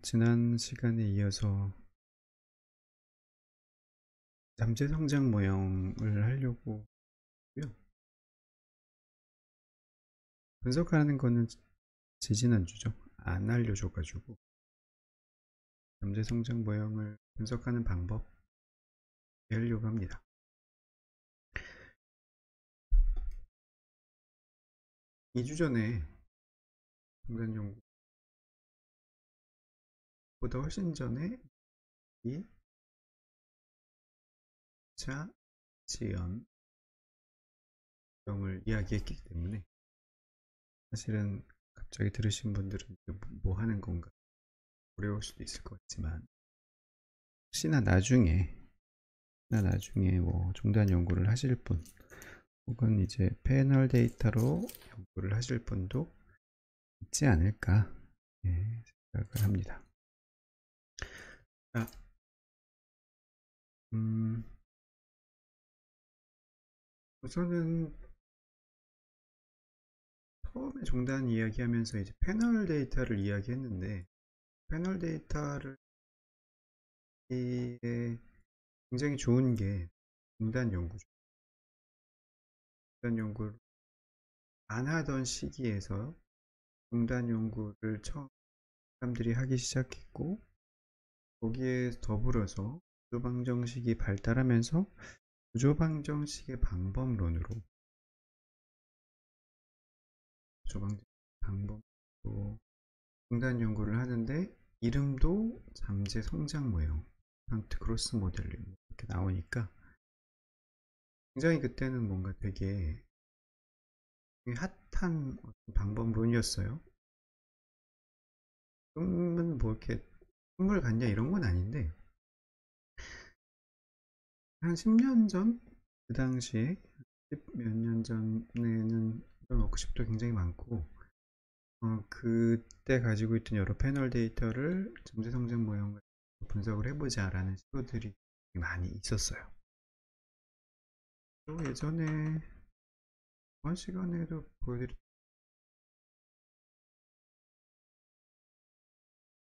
지난 시간에 이어서 잠재 성장 모형을 하려고 하고요. 분석하는 거는 지지난주죠. 안 알려줘가지고 잠재 성장 모형을 분석하는 방법 배우려고 합니다. 2주 전에 공간 연구보다 훨씬 전에 이 차 지연 모형을 이야기했기 때문에 사실은 갑자기 들으신 분들은 뭐 하는 건가 어려울 수도 있을 것 같지만 혹시나 나중에 뭐 종단 연구를 하실 분 혹은 이제 패널 데이터로 연구를 하실 분도 있지 않을까 생각을 합니다. 자, 우선은 처음에 종단 이야기하면서 이제 패널 데이터를 이야기했는데 패널 데이터를 굉장히 좋은 게 종단 연구죠. 종단 연구를 안 하던 시기에서 종단 연구를 처음 사람들이 하기 시작했고 거기에 더불어서 구조방정식이 발달하면서 구조방정식의 방법론으로 방법으로 공단 연구를 하는데 이름도 잠재 성장 모형, 런트 크로스 모델링 이렇게 나오니까 굉장히 그때는 뭔가 되게 핫한 방법론이었어요. 지금은 뭐 이렇게 선물 같냐 이런 건 아닌데 한 10년 전 그 당시에 10 몇 년 전에는 이런 워크숍도 굉장히 많고 그때 가지고 있던 여러 패널 데이터를 잠재 성장 모형을 분석을 해보자 라는 시도들이 많이 있었어요. 또 예전에 이번 시간에도 보여드린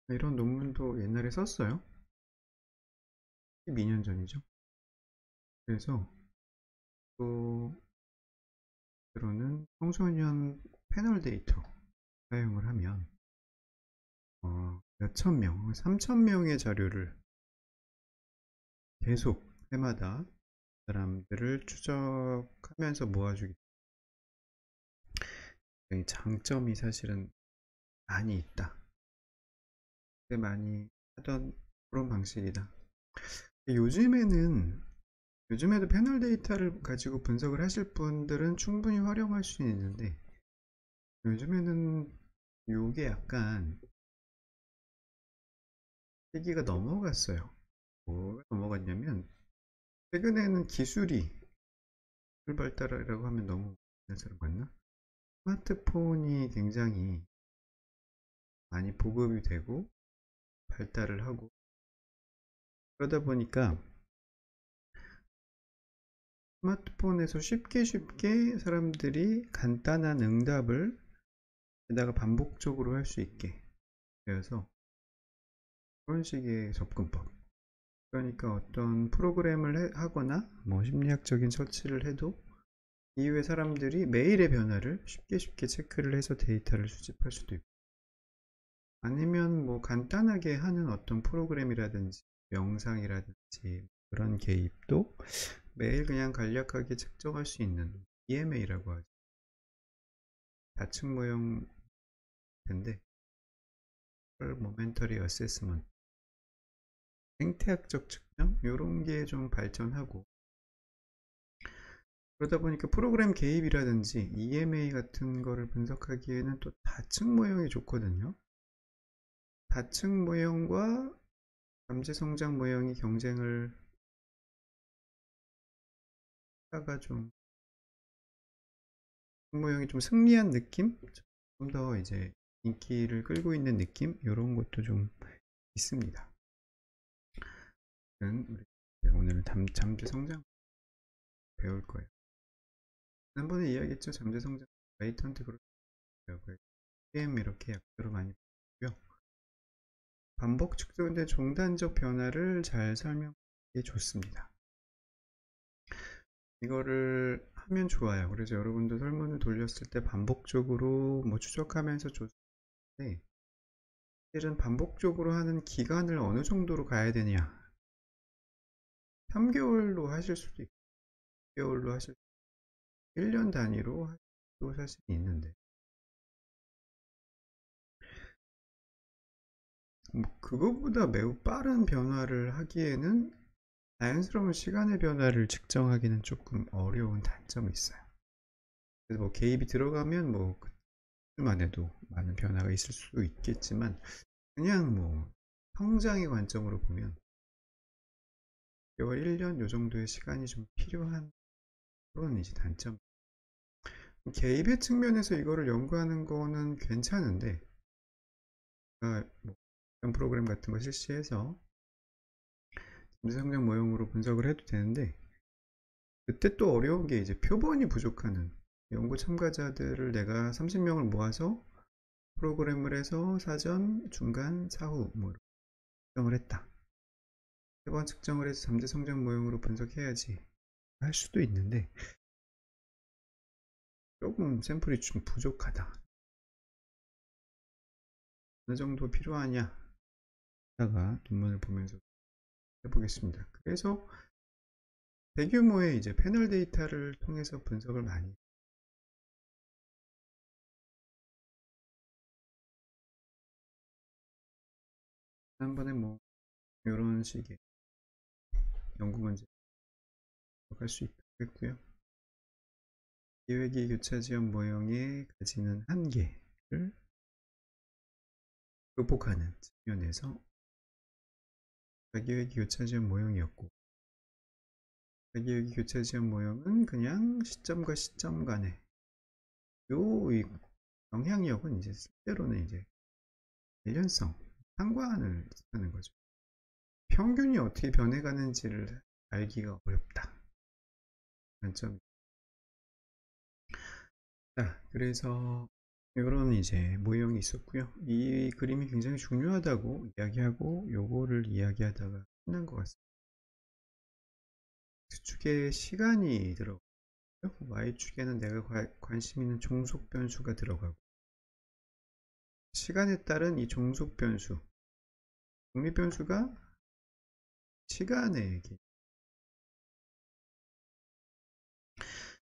이런 논문도 옛날에 썼어요. 12년 전이죠. 그래서 또 때로는 청소년 패널 데이터 사용을 하면 몇천 명, 3천 명의 자료를 계속 해마다 사람들을 추적하면서 모아주기 때문에 장점이 사실은 많이 있다. 많이 하던 그런 방식이다. 요즘에도 패널 데이터를 가지고 분석을 하실 분들은 충분히 활용할 수 있는데 요즘에는 요게 약간 시기가 넘어갔어요. 뭐가 넘어갔냐면 최근에는 기술이 발달이라고 하면 너무 사람 같나? 스마트폰이 굉장히 많이 보급이 되고 발달을 하고 그러다 보니까 스마트폰에서 쉽게 사람들이 간단한 응답을 게다가 반복적으로 할 수 있게 되어서 그런 식의 접근법. 그러니까 어떤 프로그램을 하거나 뭐 심리학적인 처치를 해도 이후에 사람들이 매일의 변화를 쉽게 체크를 해서 데이터를 수집할 수도 있고 아니면 뭐 간단하게 하는 어떤 프로그램이라든지 영상이라든지 그런 개입도 매일 그냥 간략하게 측정할 수 있는 EMA라고 하죠. 다층 모형인데 모멘터리 어세스먼트 생태학적 측정 이런 게 좀 발전하고 그러다 보니까 프로그램 개입이라든지 EMA 같은 거를 분석하기에는 또 다층 모형이 좋거든요. 다층 모형과 잠재 성장 모형이 경쟁을 하다가 좀 모형이 좀 승리한 느낌? 좀 더 이제 인기를 끌고 있는 느낌? 이런 것도 좀 있습니다. 오늘은 잠재 성장 배울 거예요. 지난번에 이야기했죠. 잠재 성장 레이턴트 그룹 PM 이렇게 약자로 많이 보고요. 반복 측정된 종단적 변화를 잘 설명하기 좋습니다. 이거를 하면 좋아요. 그래서 여러분도 설문을 돌렸을 때 반복적으로 뭐 추적하면서 줬는데, 실은 반복적으로 하는 기간을 어느 정도로 가야 되냐. 3개월로 하실 수도 있고, 6개월로 하실 수도 있고, 1년 단위로 하실 수도 사실 있는데, 뭐 그거보다 매우 빠른 변화를 하기에는 자연스러운 시간의 변화를 측정하기는 조금 어려운 단점이 있어요. 그래서 뭐 개입이 들어가면 뭐 그만 해도 많은 변화가 있을 수 있겠지만, 그냥 뭐 성장의 관점으로 보면 개월 1년 요 정도의 시간이 좀 필요한 그런 이제 단점. 개입의 측면에서 이거를 연구하는 거는 괜찮은데, 뭐 이런 프로그램 같은 거 실시해서 성장 모형으로 분석을 해도 되는데, 그때 또 어려운 게 이제 표본이 부족하는 연구 참가자들을 내가 30명을 모아서 프로그램을 해서 사전, 중간, 사후 뭐 측정을 했다. 3번 측정을 해서 잠재 성장 모형으로 분석해야지 할 수도 있는데, 조금 샘플이 좀 부족하다. 어느 정도 필요하냐 다가 논문을 보면서 해보겠습니다. 그래서 대규모의 이제 패널 데이터를 통해서 분석을 많이 한번에 뭐 이런 식의 연구 문제 할 수 있겠고요. 기획이 교차 지연 모형에 가지는 한계를 극복하는 측면에서 자기획이 교차 지연 모형이었고, 자기획이 교차 지연 모형은 그냥 시점과 시점 간의 이 영향력은 이제 실제로는 이제 관련성, 상관을 뜻하는 거죠. 평균이 어떻게 변해가는지를 알기가 어렵다. 단점. 자, 그래서 이런 이제 모형이 있었고요. 이 그림이 굉장히 중요하다고 이야기하고 요거를 이야기하다가 끝난 것 같습니다. X축에 시간이 들어가고요. Y축에는 내가 관심 있는 종속 변수가 들어가고, 시간에 따른 이 종속 변수, 독립 변수가 시간의 얘기.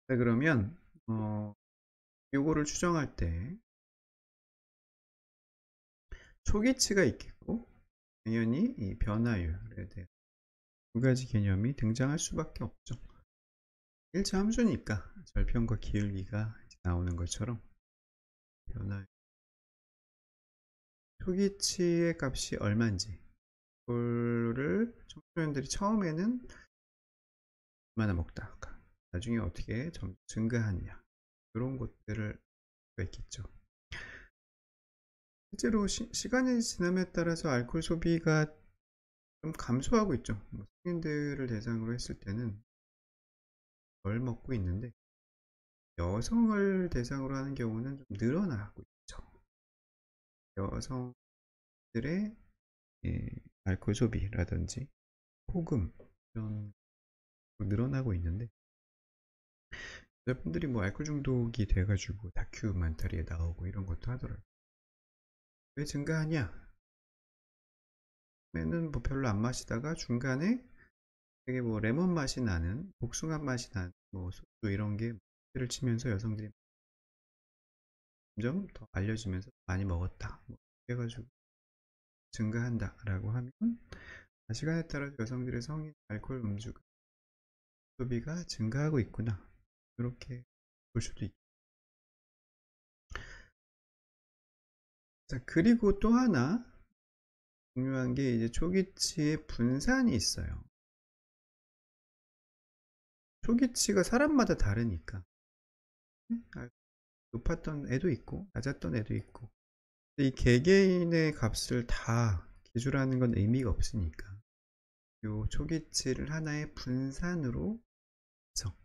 자, 그러면 요거를 추정할 때 초기치가 있겠고, 당연히 이 변화율에 대한 두 가지 개념이 등장할 수밖에 없죠. 1차 함수니까 절편과 기울기가 나오는 것처럼 변화 초기치의 값이 얼마인지, 그거를 청소년들이 처음에는 얼마나 먹다 나중에 어떻게 증가하느냐, 이런 것들을 있겠죠. 실제로 시간이 지남에 따라서 알코올 소비가 좀 감소하고 있죠. 성인들을 대상으로 했을 때는 덜 먹고 있는데, 여성을 대상으로 하는 경우는 좀 늘어나고 있죠. 여성들의 알코올 소비라든지 호금 이런 늘어나고 있는데, 여러분들이 뭐 알코올 중독이 돼가지고 다큐멘터리에 나오고 이런 것도 하더라고요. 왜 증가하냐? 처음에는 뭐 별로 안 마시다가 중간에 되게 뭐 레몬 맛이 나는, 복숭아 맛이 나는 뭐 소주 이런 게 를 치면서 여성들이 점점 더 알려지면서 많이 먹었다, 뭐 해가지고 증가한다 라고 하면, 시간에 따라 여성들의 성인 알코올 음주 소비가 증가하고 있구나, 이렇게 볼 수도 있고. 자, 그리고 또 하나 중요한 게 이제 초기치의 분산이 있어요. 초기치가 사람마다 다르니까 높았던 애도 있고 낮았던 애도 있고, 이 개개인의 값을 다 기술하는 건 의미가 없으니까 요 초기치를 하나의 분산으로 해서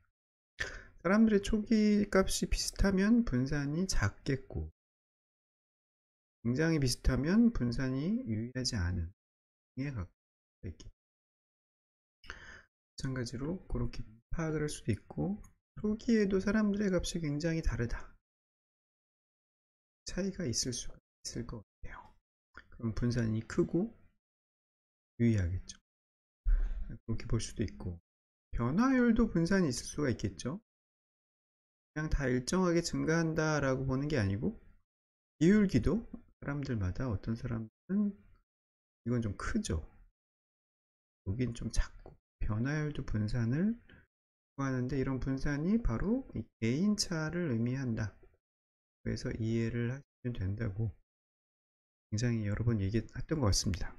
사람들의 초기 값이 비슷하면 분산이 작겠고, 굉장히 비슷하면 분산이 유의하지 않은 에 가까울 수 있겠죠. 마찬가지로 그렇게 파악을 할 수도 있고, 초기에도 사람들의 값이 굉장히 다르다, 차이가 있을 수가 있을 것 같아요. 그럼 분산이 크고 유의하겠죠. 그렇게 볼 수도 있고, 변화율도 분산이 있을 수가 있겠죠. 그냥 다 일정하게 증가한다 라고 보는 게 아니고, 기울기도 사람들마다, 어떤 사람들은 이건 좀 크죠, 여긴 좀 작고, 변화율도 분산을 구하는데, 이런 분산이 바로 이 개인차를 의미한다, 그래서 이해를 하시면 된다고 굉장히 여러 번 얘기했던 것 같습니다.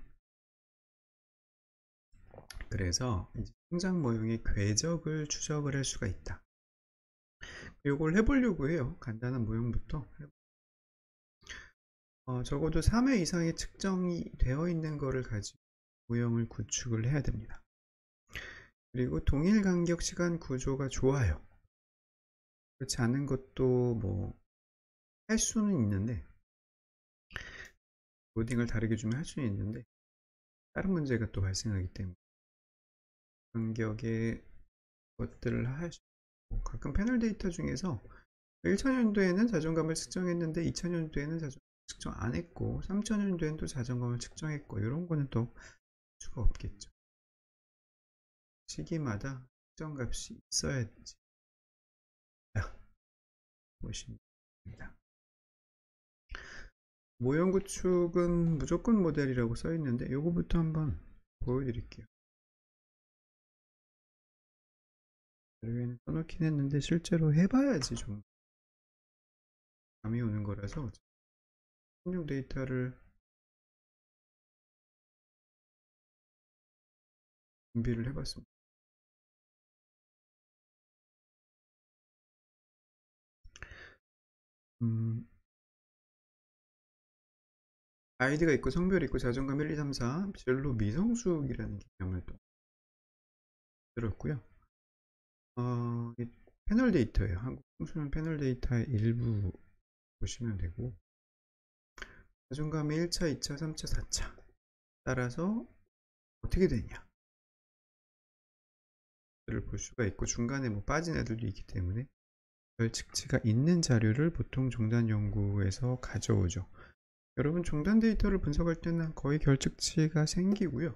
그래서 이제 성장 모형의 궤적을 추적을 할 수가 있다. 이걸 해보려고 해요. 간단한 모형부터. 적어도 3회 이상의 측정이 되어 있는 것을 가지고 모형을 구축을 해야 됩니다. 그리고 동일 간격 시간 구조가 좋아요. 그렇지 않은 것도 뭐 할 수는 있는데, 로딩을 다르게 주면 할 수는 있는데, 다른 문제가 또 발생하기 때문에 간격의 것들을 할 수 있고, 가끔 패널 데이터 중에서 1000년도에는 자존감을 측정했는데 2000년도에는 자존감 측정 안 했고 3000년도에는 또 자존감을 측정했고, 이런 거는 또 할 수가 없겠죠. 시기마다 측정값이 있어야지 보시면 됩니다. 모형 구축은 무조건 모델이라고 써 있는데, 요거부터 한번 보여드릴게요. 여기에는 써놓긴 했는데 실제로 해봐야지 좀 감이 오는 거라서 합력 데이터를 준비를 해봤습니다. 아이디가 있고 성별이 있고 자존감 1, 2, 3, 4 진로 미성숙이라는 개념을 또 들었고요. 이 패널 데이터예요. 한국 청소년 패널 데이터의 일부 보시면 되고, 자존감의 1차, 2차, 3차, 4차 따라서 어떻게 되냐 를 볼 수가 있고, 중간에 뭐 빠진 애들도 있기 때문에 결측치가 있는 자료를 보통 종단 연구에서 가져오죠. 여러분, 종단 데이터를 분석할 때는 거의 결측치가 생기고요.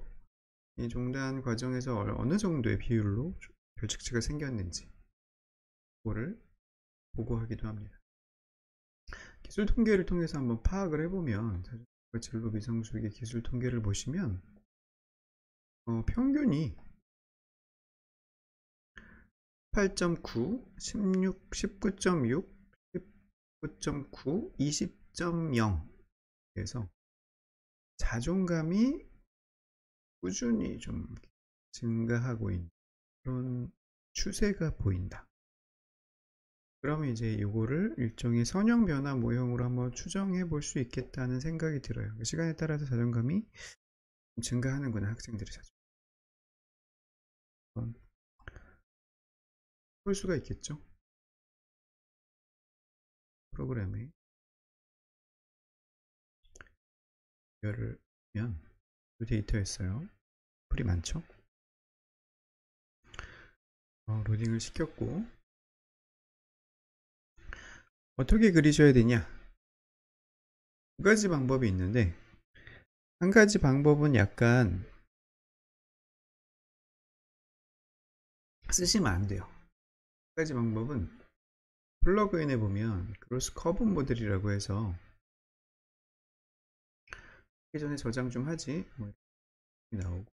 이 종단 과정에서 어느 정도의 비율로 결측치가 생겼는지 그거를 보고하기도 합니다. 기술 통계를 통해서 한번 파악을 해보면, 진로 미성숙의 기술 통계를 보시면 평균이 8.9, 16, 19.6, 19.9, 20.0 그래서 자존감이 꾸준히 좀 증가하고 있는 그런 추세가 보인다. 그러면 이제 이거를 일종의 선형 변화 모형으로 한번 추정해 볼 수 있겠다는 생각이 들어요. 시간에 따라서 자존감이 증가하는구나, 학생들의 자존감. 볼 수가 있겠죠. 프로그램에 열을 면 이 데이터였어요. 풀이 많죠. 로딩을 시켰고, 어떻게 그리셔야 되냐, 두 가지 방법이 있는데, 한 가지 방법은 약간 쓰시면 안 돼요. 한 가지 방법은 플러그인에 보면 크로스 커브 모델이라고 해서, 하기 전에 저장 좀 하지 뭐 이렇게 나오고,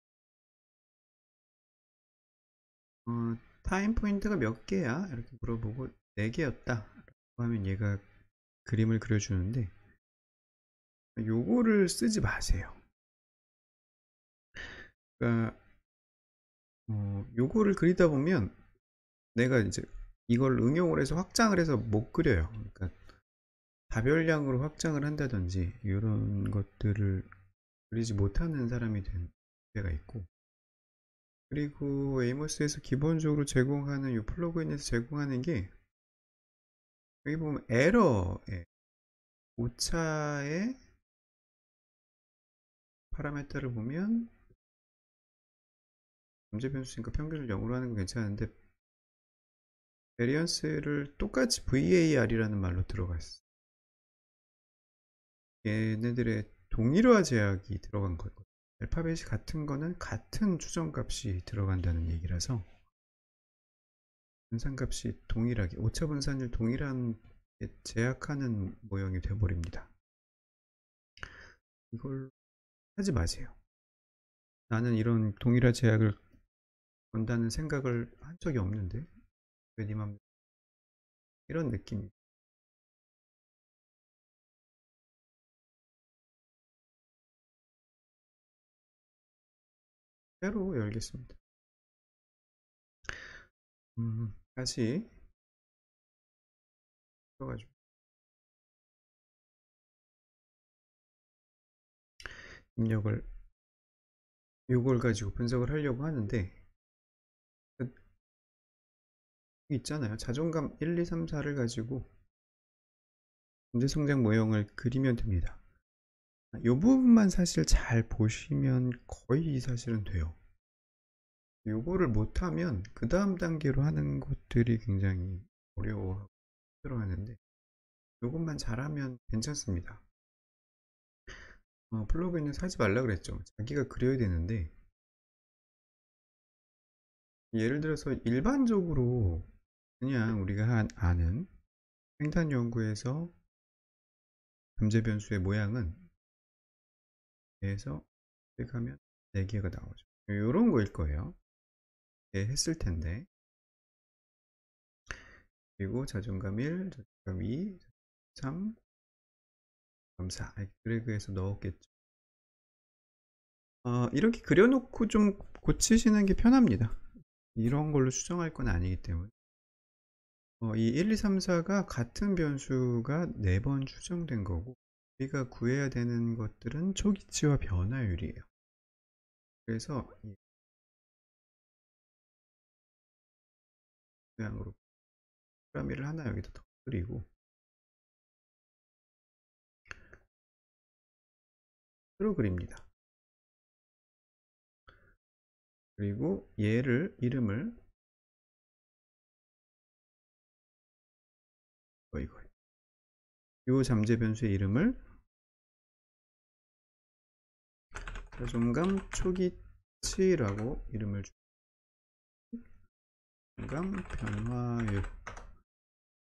타임 포인트가 몇 개야? 이렇게 물어보고 4개였다 라고 하면 얘가 그림을 그려주는데, 요거를 쓰지 마세요. 그러니까 요거를 그리다 보면 내가 이제 이걸 응용을 해서 확장을 해서 못 그려요. 그러니까 다별량으로 확장을 한다든지 이런 것들을 그리지 못하는 사람이 된 때가 있고, 그리고 에이모스에서 기본적으로 제공하는 이 플러그인에서 제공하는 게, 여기 보면 에러에 오차에 파라메타를 보면 잠재 변수니까 평균을 0으로 하는 건 괜찮은데 베리언스를 똑같이 VAR이라는 말로 들어가 있어. 얘네들의 동일화 제약이 들어간 거거든요. 알파벳이 같은 거는 같은 추정값이 들어간다는 얘기라서 분산값이 동일하게 오차 분산율 동일한 제약하는 모형이 되어버립니다. 이걸 하지 마세요. 나는 이런 동일화 제약을 건다는 생각을 한 적이 없는데 왜 네 맘 이런 느낌. 새로 열겠습니다. 다시 써가지고 입력을 요걸 가지고 분석을 하려고 하는데 있잖아요. 자존감 1, 2, 3, 4를 가지고 문제성장 모형을 그리면 됩니다. 이 부분만 사실 잘 보시면 거의 사실은 돼요. 요거를 못하면 그 다음 단계로 하는 것들이 굉장히 어려워하고 힘들어하는데 요것만 잘하면 괜찮습니다. 플러그인은 사지 말라 그랬죠. 자기가 그려야 되는데 예를 들어서 일반적으로 그냥 우리가 아는 횡단 연구에서 잠재 변수의 모양은 에서 클릭하면 4개가 나오죠. 이런 거일 거예요. 예, 했을 텐데. 그리고 자존감 1, 자존감 2, 3, 자존감 4 드래그해서 넣었겠죠. 이렇게 그려놓고 좀 고치시는 게 편합니다. 이런 걸로 수정할 건 아니기 때문에. 이 1, 2, 3, 4가 같은 변수가 4번 추정된 거고 우리가 구해야 되는 것들은 초기치와 변화율이에요. 그래서 이 모양으로 피라미를 하나 여기다 더 그리고 새로 그립니다. 그리고 얘를 이름을 이 잠재 변수의 이름을 자존감 초기치라고 이름을 자존감 변화율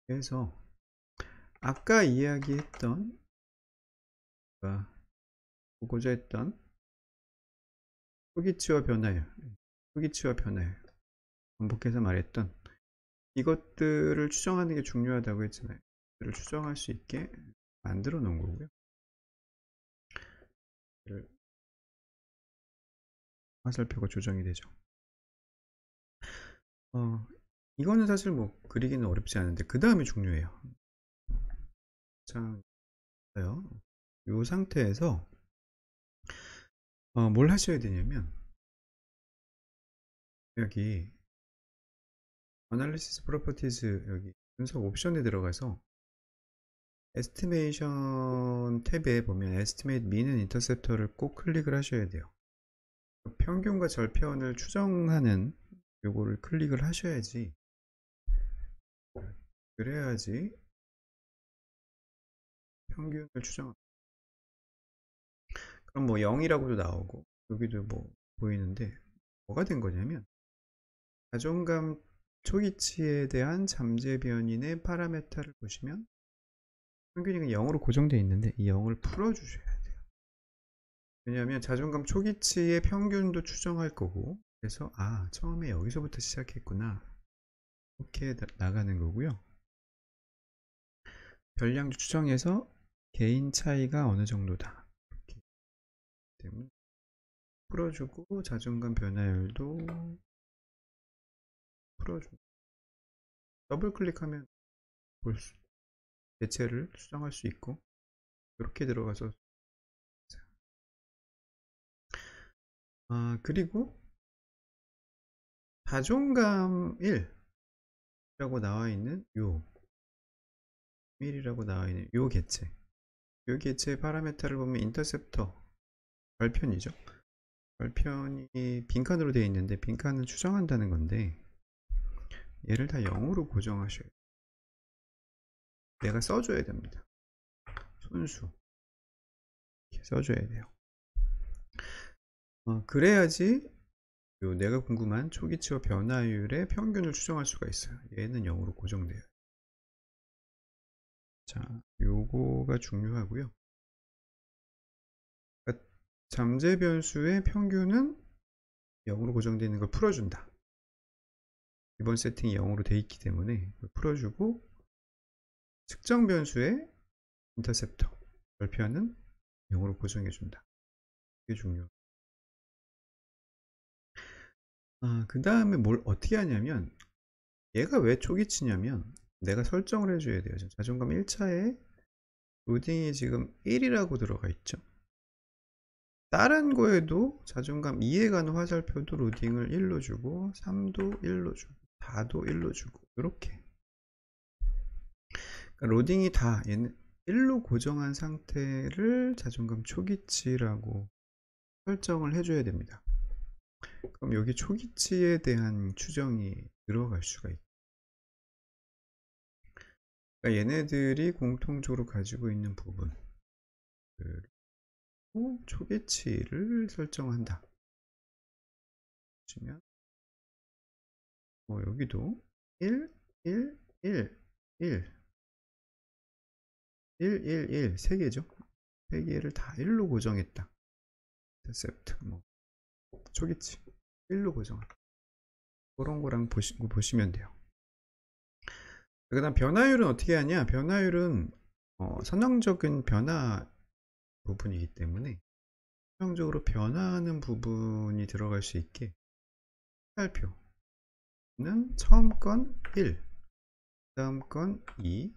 해서 아까 이야기했던 보고자 했던 초기치와 변화율 반복해서 말했던 이것들을 추정하는 게 중요하다고 했잖아요. 이를 추정할 수 있게 만들어 놓은 거고요. 화살표가 조정이 되죠. 이거는 사실 뭐 그리기는 어렵지 않은데 그 다음이 중요해요. 자, 이 상태에서 뭘 하셔야 되냐면 여기 Analysis Properties 여기 분석 옵션에 들어가서 Estimation 탭에 보면 Estimate Mean Interceptor를 꼭 클릭을 하셔야 돼요. 평균과 절편을 추정하는 요거를 클릭을 하셔야지 그래야지 평균을 추정합니다. 그럼 뭐 0이라고도 나오고 여기도 뭐 보이는데 뭐가 된 거냐면 자존감 초기치에 대한 잠재 변인의 파라메타를 보시면 평균이 0으로 고정되어 있는데 이 0을 풀어주셔야 돼요. 왜냐하면 자존감 초기치의 평균도 추정할 거고 그래서 처음에 여기서부터 시작했구나 이렇게 나가는 거고요. 별량도 추정해서 개인 차이가 어느 정도다 이렇게 때문에 풀어주고 자존감 변화율도 풀어주고 더블 클릭하면 대체를 수정할 수 있고 이렇게 들어가서 그리고 자존감 1이라고 나와 있는 요 1이라고 나와 있는 요 개체 파라메타를 보면 인터셉터 별편이죠. 별편이 빈칸으로 되어 있는데 빈칸은 추정한다는 건데 얘를 다 0으로 고정하셔야 돼요. 내가 써줘야 됩니다. 순수 이렇게 써줘야 돼요. 그래야지 내가 궁금한 초기치와 변화율의 평균을 추정할 수가 있어요. 얘는 0으로 고정돼요. 자, 요거가 중요하고요. 그러니까 잠재 변수의 평균은 0으로 고정되어 있는 걸 풀어준다. 이번 세팅이 0으로 돼 있기 때문에 풀어주고 측정 변수의 인터셉터 별표는 0으로 고정해준다. 이게 중요해요. 그 다음에 뭘 어떻게 하냐면 얘가 왜 초기치냐면 내가 설정을 해줘야 돼요. 지금 자존감 1차에 로딩이 지금 1이라고 들어가 있죠. 다른 거에도 자존감 2에 가는 화살표도 로딩을 1로 주고 3도 1로 주고 4도 1로 주고 이렇게 그러니까 로딩이 다 얘는 1로 고정한 상태를 자존감 초기치라고 설정을 해줘야 됩니다. 그럼 여기 초기치에 대한 추정이 들어갈 수가 있고 그러니까 얘네들이 공통적으로 가지고 있는 부분 초기치를 설정한다. 보시면 여기도 1, 1, 1, 1, 1, 1, 1, 3개죠. 3개를 다 1로 고정했다. 인터셉트, 초기치 1로 고정한다. 그런 거랑 보시면 돼요. 그 다음 변화율은 어떻게 하냐? 변화율은 선형적인 변화 부분이기 때문에 선형적으로 변화하는 부분이 들어갈 수 있게 화살표는 처음 건 1, 다음 건 2,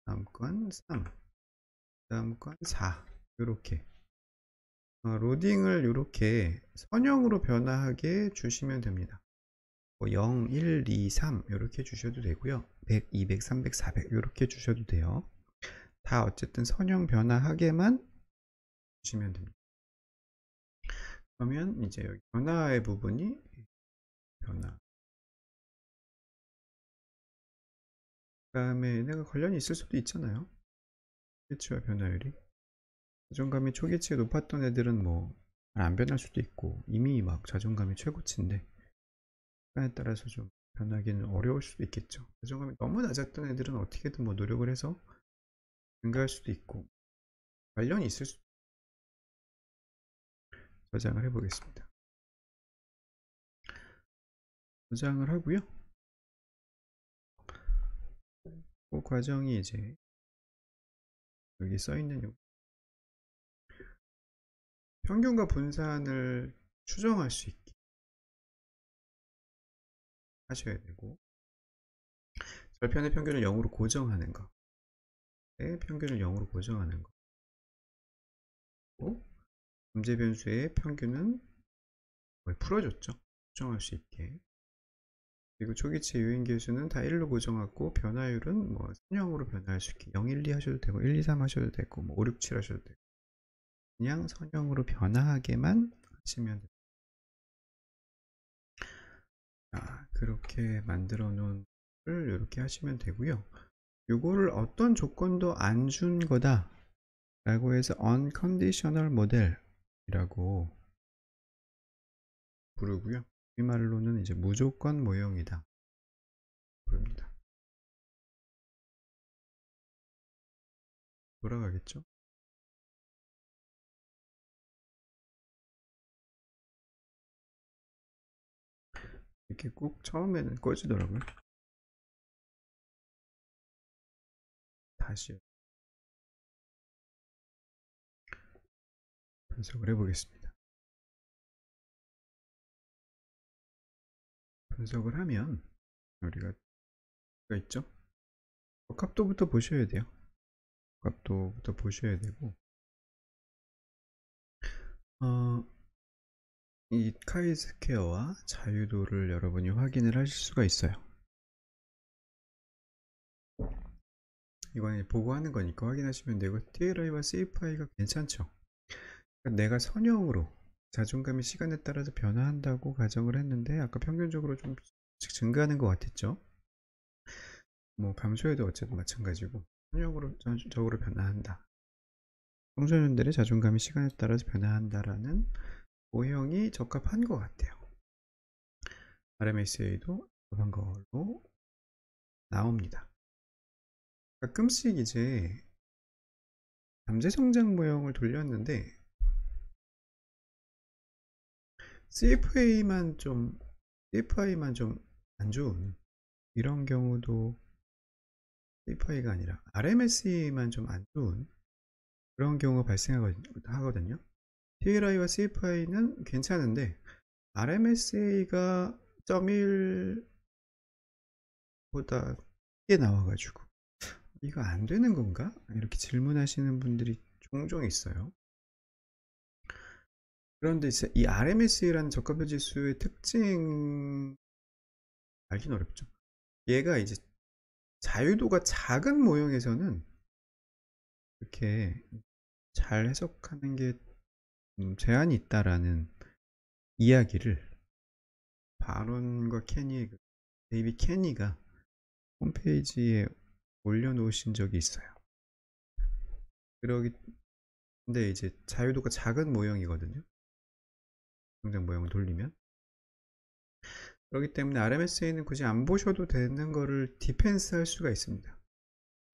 다음 건 3, 다음 건 4 이렇게 로딩을 이렇게 선형으로 변화하게 주시면 됩니다. 0, 1, 2, 3 이렇게 주셔도 되고요. 100, 200, 300, 400 이렇게 주셔도 돼요. 다 어쨌든 선형 변화하게만 주시면 됩니다. 그러면 이제 여기 변화의 부분이 변화. 그 다음에 얘네가 관련이 있을 수도 있잖아요. 초기치와 변화율이. 자존감이 초기치에 높았던 애들은 안 변할 수도 있고 이미 막 자존감이 최고치인데 시간에 따라서 좀 변하기는 어려울 수도 있겠죠. 자존감이 너무 낮았던 애들은 어떻게든 노력을 해서 증가할 수도 있고 관련이 있을 수도 저장을 해 보겠습니다. 저장을 하고요. 그 과정이 이제 여기 써 있는 평균과 분산을 추정할 수 있게 하셔야 되고 절편의 평균을 0으로 고정하는 거 평균을 0으로 고정하는 거 잠재 변수의 평균은 풀어줬죠. 추정할 수 있게 그리고 초기치 유인계수는 다 1로 고정하고 변화율은 선형으로 변화할 수 있게 0, 1, 2 하셔도 되고 1, 2, 3 하셔도 되고 5, 6, 7 하셔도 되고 그냥 선형으로 변화하게만 하시면 됩니다. 그렇게 만들어 놓은 걸 이렇게 하시면 되고요. 이거를 어떤 조건도 안 준 거다 라고 해서 unconditional model 이라고 부르고요. 우리말로는 이제 무조건 모형이다 부릅니다. 돌아가겠죠? 이렇게 꼭 처음에는 꺼지더라고요. 다시 분석을 해보겠습니다. 분석을 하면 우리가 있죠? 적합도부터 보셔야 돼요. 적합도부터 보셔야 되고 이 카이스퀘어와 자유도를 여러분이 확인을 하실 수가 있어요. 이거는 보고 하는 거니까 확인하시면 되고 TLI와 CFI가 괜찮죠. 내가 선형으로 자존감이 시간에 따라서 변화한다고 가정을 했는데 아까 평균적으로 좀 증가하는 것 같았죠. 뭐 감소해도 어쨌든 마찬가지고 선형으로 적으로 변화한다. 청소년들의 자존감이 시간에 따라서 변화한다라는 모형이 적합한 것 같아요. RMSA도 적합한 걸로 나옵니다. 가끔씩 이제 잠재성장 모형을 돌렸는데 CFI만 좀 안 좋은 이런 경우도 CFI가 아니라 RMSE만 좀 안 좋은 그런 경우가 발생하거든요. TLI와 CFI는 괜찮은데 RMSA가 0.1보다 크게 나와가지고 이거 안 되는 건가? 이렇게 질문하시는 분들이 종종 있어요. 그런데 이 RMSA라는 적합도 지수의 특징 알긴 어렵죠. 얘가 이제 자유도가 작은 모형에서는 이렇게 잘 해석하는 게 제한이 있다라는 이야기를 바론과 데이비 케니가 홈페이지에 올려놓으신 적이 있어요. 근데 이제 자유도가 작은 모형이거든요. 성장 모형을 돌리면. 그렇기 때문에 RMSA는 굳이 안 보셔도 되는 거를 디펜스 할 수가 있습니다.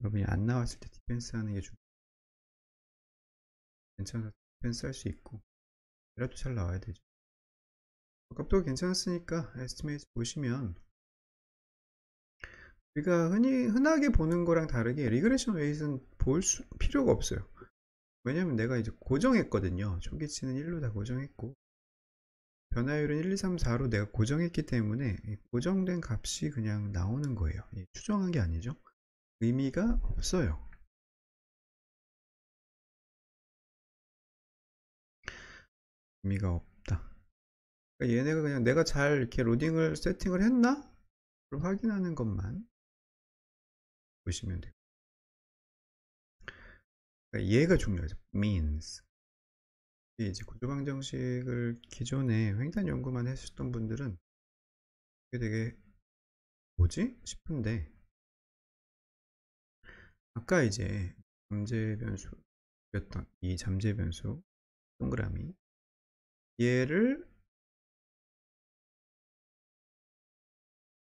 여러분이 안 나왔을 때 디펜스 하는 게 괜찮아서 디펜스 할 수 있고, 이라도 잘 나와야 되죠. 값도 괜찮았으니까 에스티메이트 보시면 우리가 흔하게 보는 거랑 다르게 리그레션 웨이트는 필요가 없어요. 왜냐면 내가 이제 고정했거든요. 초기치는 1로 다 고정했고 변화율은 1, 2, 3, 4로 내가 고정했기 때문에 고정된 값이 그냥 나오는 거예요. 추정한 게 아니죠. 의미가 없어요. 의미가 없다. 그러니까 얘네가 그냥 내가 잘 이렇게 로딩을 세팅을 했나? 를 확인하는 것만 보시면 돼요. 그러니까 얘가 중요하죠. means. 이제 구조방정식을 기존에 횡단 연구만 했었던 분들은 이게 되게 뭐지? 싶은데 아까 이제 잠재 변수였던 이 잠재 변수 동그라미 얘를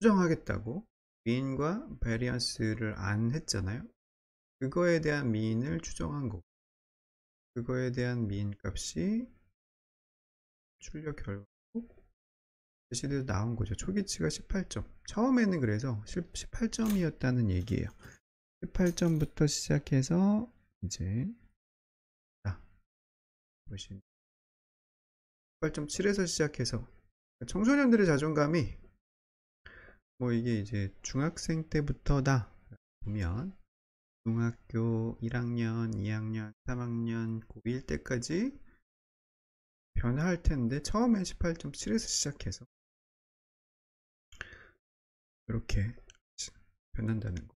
수정하겠다고 mean과 variance를 안 했잖아요. 그거에 대한 mean을 추정한 거고 그거에 대한 mean 값이 출력 결과고 제시돼서 나온 거죠. 초기치가 18점. 처음에는 그래서 18점이었다는 얘기예요. 18점부터 시작해서 이제 보시면 18.7에서 시작해서 청소년들의 자존감이 뭐 이게 이제 중학생 때부터다 보면 중학교 1학년, 2학년, 3학년, 고1 때까지 변화할 텐데 처음엔 18.7에서 시작해서 이렇게 변한다는 거.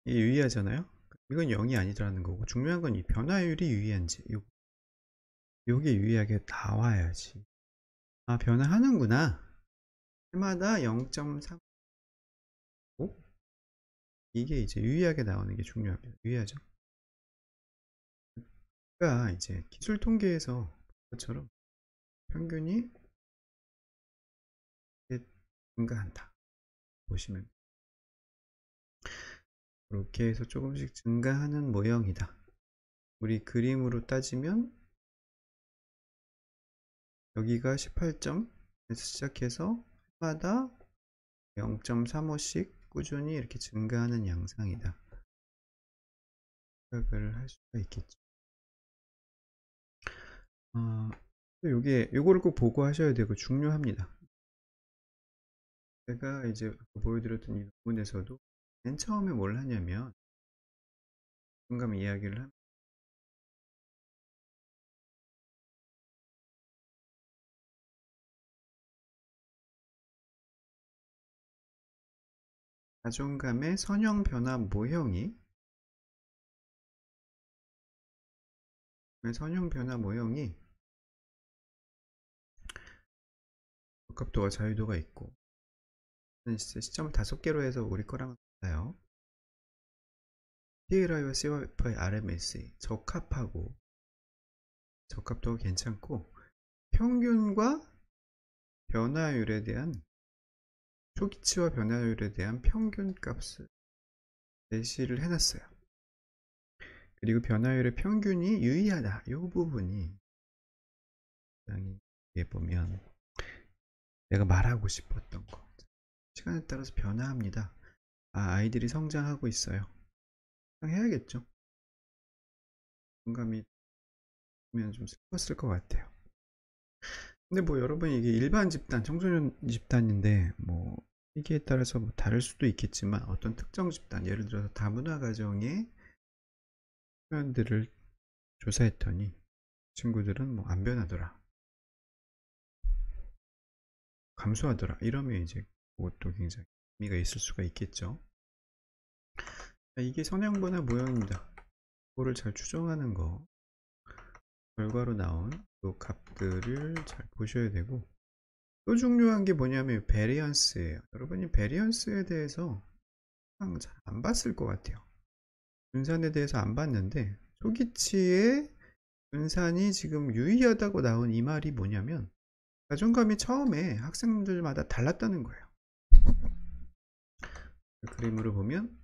이게 유의하잖아요. 이건 0이 아니라는 거고 중요한 건 이 변화율이 유의한지 요게 유의하게 나와야지. 아 변화하는구나. 해마다 0.3 이게 이제 유의하게 나오는 게 중요합니다. 유의하죠. 그러니까 이제 기술 통계에서 것처럼 평균이 증가한다. 보시면 이렇게 해서 조금씩 증가하는 모형이다. 우리 그림으로 따지면 여기가 18점에서 시작해서 해마다 0.35씩 꾸준히 이렇게 증가하는 양상이다. 생각을 할 수가 있겠죠. 요거를 꼭 보고 하셔야 되고 중요합니다. 제가 이제 보여드렸던 이 부분에서도 맨 처음에 뭘 하냐면 공감 이야기를 합니다. 자존감의 선형 변화 모형이 선형 변화 모형이 적합도와 자유도가 있고 시점을 5개로 해서 우리 거랑 달라요. TLI와 CFI, RMSE 적합하고 적합도가 괜찮고 평균과 변화율에 대한 초기치와 변화율에 대한 평균 값을 제시를 해놨어요. 그리고 변화율의 평균이 유의하다. 이 부분이 굉장히 보면 내가 말하고 싶었던 거. 시간에 따라서 변화합니다. 아이들이 성장하고 있어요. 해야겠죠. 공감이 되면 좀 슬펐을 것 같아요. 근데 뭐 여러분 이게 일반 집단, 청소년 집단인데 뭐 시기에 따라서 뭐 다를 수도 있겠지만 어떤 특정 집단, 예를 들어서 다문화 가정의 표현들을 조사했더니 친구들은 뭐 안 변하더라, 감소하더라, 이러면 이제 그것도 굉장히 의미가 있을 수가 있겠죠. 이게 선형 변화 모형입니다. 그거를 잘 추정하는 거, 결과로 나온 그 값들을 잘 보셔야 되고, 또 중요한 게 뭐냐면 베리언스예요. 여러분이 베리언스에 대해서 잘 안 봤을 것 같아요. 분산에 대해서 안 봤는데 초기치에 분산이 지금 유의하다고 나온 이 말이 뭐냐면 자존감이 처음에 학생들마다 달랐다는 거예요. 그림으로 보면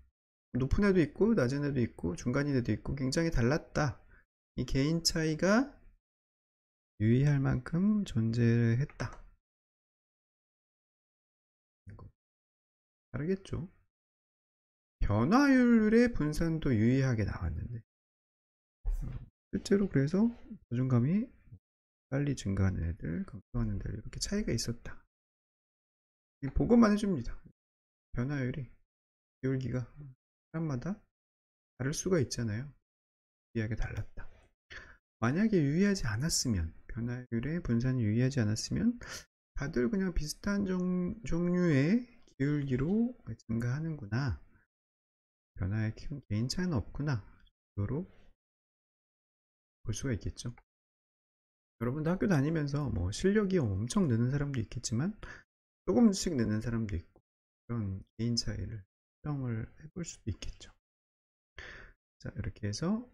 높은 애도 있고 낮은 애도 있고 중간인 애도 있고 굉장히 달랐다. 이 개인 차이가 유의할 만큼 존재했다. 다르겠죠. 변화율의 분산도 유의하게 나왔는데 실제로 그래서 자존감이 빨리 증가하는 애들, 감소하는 애들 이렇게 차이가 있었다. 보고만 해줍니다. 변화율이 기울기가 사람마다 다를 수가 있잖아요. 유의하게 달랐다. 만약에 유의하지 않았으면, 변화율의 분산이 유의하지 않았으면 다들 그냥 비슷한 종류의 기울기로 증가하는구나, 변화의 개인 차이는 없구나 정도로 볼 수가 있겠죠. 여러분도 학교 다니면서 뭐 실력이 엄청 느는 사람도 있겠지만 조금씩 느는 사람도 있고 그런 개인 차이를 설정을 해볼 수도 있겠죠. 자, 이렇게 해서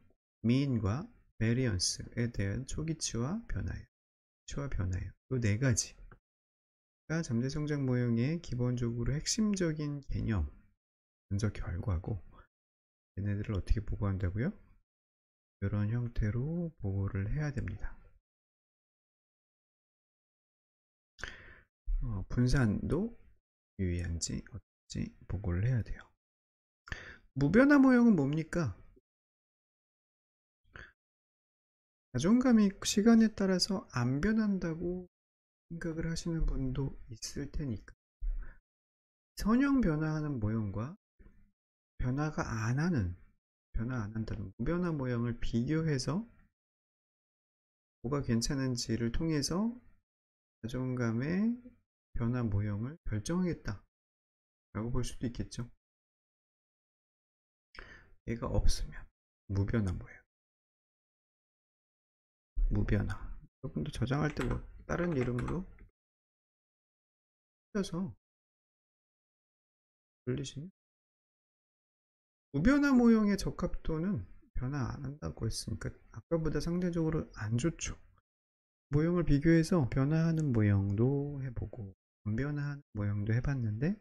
mean과 variance에 대한 초기치와 변화율, 치와 변화율, 이 네 가지가 잠재성장 모형의 기본적으로 핵심적인 개념 분석 결과고, 얘네들을 어떻게 보고한다고요? 이런 형태로 보고를 해야 됩니다. 분산도 유의한지 어떤지 보고를 해야 돼요. 무변화 모형은 뭡니까? 자존감이 시간에 따라서 안 변한다고 생각을 하시는 분도 있을 테니까 선형 변화하는 모형과 변화가 안 하는, 변화 안 한다는 무변화 모형을 비교해서 뭐가 괜찮은지를 통해서 자존감의 변화 모형을 결정하겠다 라고 볼 수도 있겠죠. 얘가 없으면 무변화 모형, 무변화, 여러분도 저장할 때 뭐 다른 이름으로 써서 돌리시면, 무변화 모형의 적합도는 변화 안 한다고 했으니까 아까보다 상대적으로 안 좋죠. 모형을 비교해서 변화하는 모형도 해보고 안 변화하는 모형도 해봤는데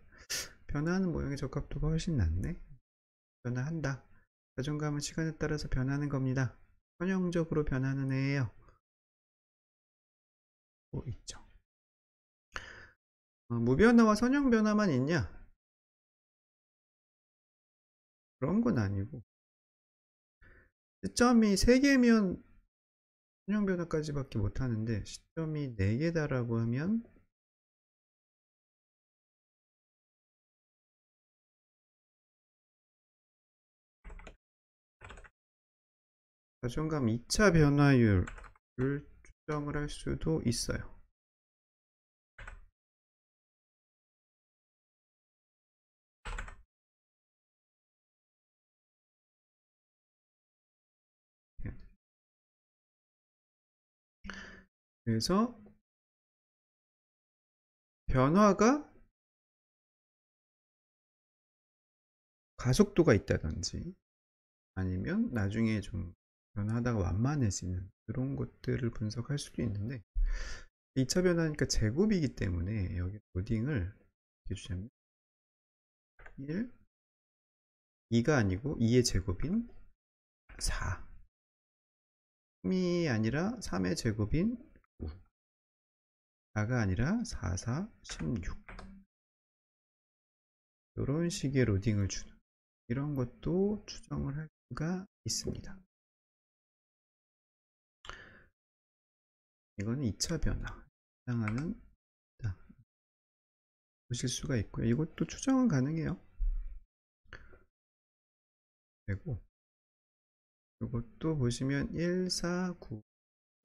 변화하는 모형의 적합도가 훨씬 낫네. 변화한다. 자존감은 시간에 따라서 변하는 겁니다. 선형적으로 변하는 애예요. 있죠. 무변화와 선형 변화만 있냐? 그런 건 아니고 시점이 3개면 선형 변화까지밖에 못하는데 시점이 4개다라고 하면 자존감 2차 변화율을 추정을 할 수도 있어요. 그래서 변화가 가속도가 있다든지 아니면 나중에 좀 변화하다가 완만해지는 그런 것들을 분석할 수도 있는데, 2차 변화니까 제곱이기 때문에 여기 로딩을 이렇게 주자면 1, 2가 아니고 2의 제곱인 4, 3이 아니라 3의 제곱인 9, 4가 아니라 4, 4, 16, 이런 식의 로딩을 주는, 이런 것도 추정을 할 수가 있습니다. 이거는 2차 변화 해당하는 보실 수가 있고요. 이것도 추정은 가능해요. 되고, 이것도 보시면 1, 4, 9,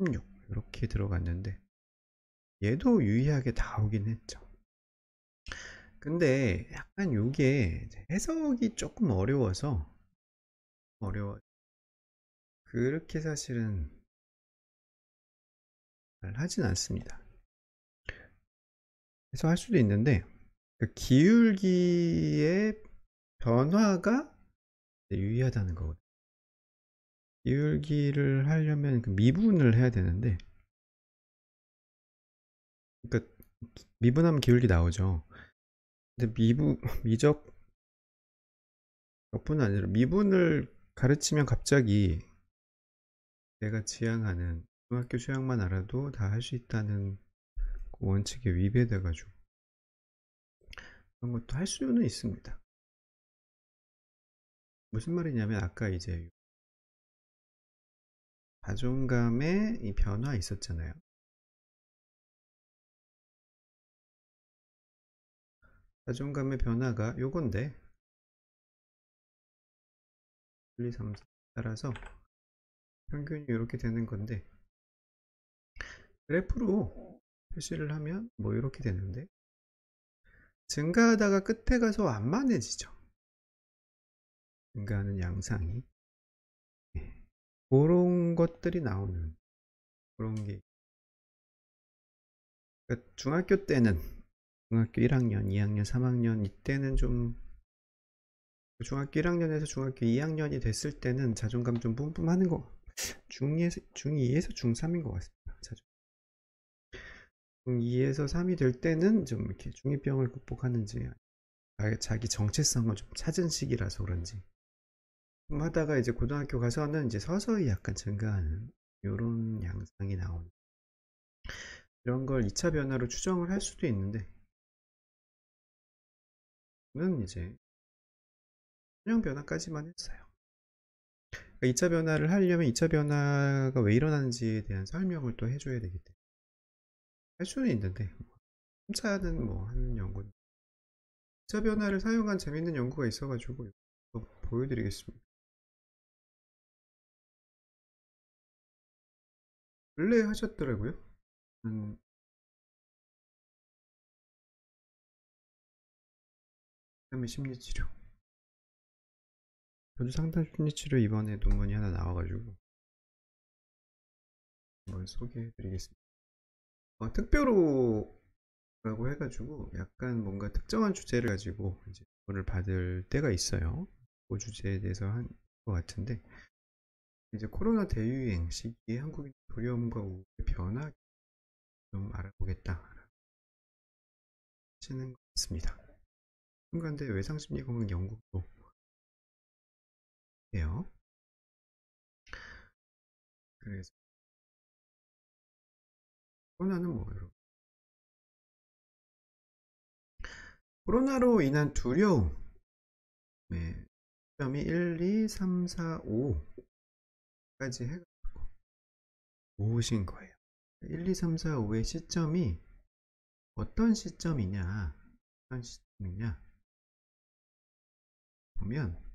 16 이렇게 들어갔는데 얘도 유의하게 나오긴 했죠. 근데 약간 요게 해석이 조금 어려워서 그렇게 사실은 잘 하진 않습니다. 해석할 수도 있는데 그 기울기의 변화가 유의하다는 거거든요. 기울기를 하려면 그 미분을 해야 되는데, 그러니까 미분하면 기울기 나오죠. 근데 미적 뿐 아니라 미분을 가르치면 갑자기 내가 지향하는 중학교 수학만 알아도 다 할 수 있다는 그 원칙에 위배돼 가지고 그런 것도 할 수는 있습니다. 무슨 말이냐면 아까 이제 자존감의 이 변화 있었잖아요. 자존감의 변화가 요건데 1, 2, 3, 4 따라서 평균이 이렇게 되는 건데, 그래프로 표시를 하면 뭐 이렇게 되는데 증가하다가 끝에 가서 완만해지죠. 증가하는 양상이. 그런 것들이 나오는 그런 게, 그러니까 중학교 때는 중학교 1학년, 2학년, 3학년 이때는 좀, 중학교 1학년에서 중학교 2학년이 됐을 때는 자존감 좀 뿜뿜하는 거, 중2에서 중3인 것 같습니다. 중2에서 3이 될 때는 좀 이렇게 중2병을 극복하는지 자기 정체성을 좀 찾은 시기라서 그런지 좀 하다가 이제 고등학교 가서는 이제 서서히 약간 증가하는 이런 양상이 나오는, 이런 걸 2차 변화로 추정을 할 수도 있는데, 저는 이제 그냥 변화까지만 했어요. 그러니까 2차 변화를 하려면 2차 변화가 왜 일어나는지에 대한 설명을 또 해줘야 되기 때문에 할 수는 있는데, 3차는 뭐 하는 연구는 2차 변화를 사용한 재밌는 연구가 있어가지고 또 보여드리겠습니다. 원래 하셨더라고요. 그다음에 심리치료. 저도 상담 심리치료 이번에 논문이 하나 나와가지고 한번 소개해드리겠습니다. 특별호라고 해가지고 약간 뭔가 특정한 주제를 가지고 이제 논문을 받을 때가 있어요. 그 주제에 대해서 한 것 같은데, 이제 코로나 대유행 시기에 한국인 두려움과 우울의 변화 좀 알아보겠다 하시는 것 같습니다. 순간대 외상심리공학 연구도 해요. 그래서 코로나는 뭐 여러분, 코로나로 인한 두려움 점이 1, 2, 3, 4, 5까지 해가지고 모으신 거예요. 1, 2, 3, 4, 5의 시점이 어떤 시점이냐 보면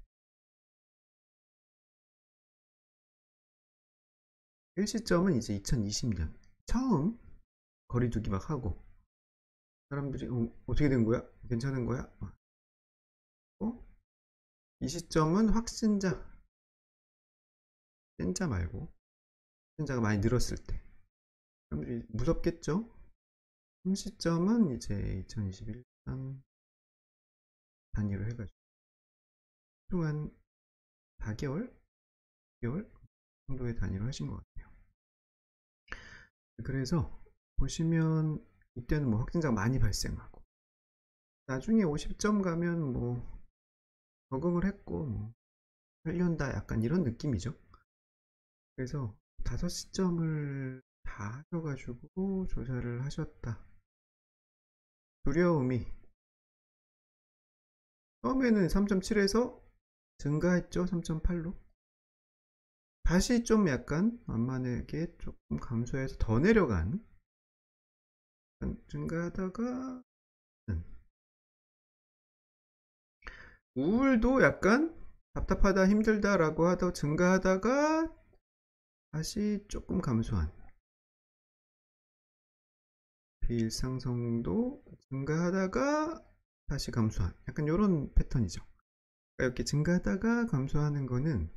1시점은 이제 2020년 처음 거리두기 막 하고 사람들이 어떻게 된 거야? 괜찮은 거야? 이 시점은 확진자 말고 확진자가 많이 늘었을 때 무섭겠죠? 시점은 이제 2021년 단위로 해가지고 그동안 4개월? 6개월 정도의 단위로 하신 것 같아요. 그래서 보시면 이때는 뭐 확진자가 많이 발생하고 나중에 50점 가면 뭐 적응을 했고 뭐 하려다 약간 이런 느낌이죠. 그래서 5시점을 다 하셔가지고 조사를 하셨다. 두려움이 처음에는 3.7에서 증가했죠. 3.8로 다시 좀 약간 만만하게 조금 감소해서 더 내려간 증가하다가 우울도 약간 답답하다 힘들다 라고 하다 증가하다가 다시 조금 감소한 비일상성도 증가하다가 다시 감소한 약간 이런 패턴이죠. 그러니까 이렇게 증가하다가 감소하는 거는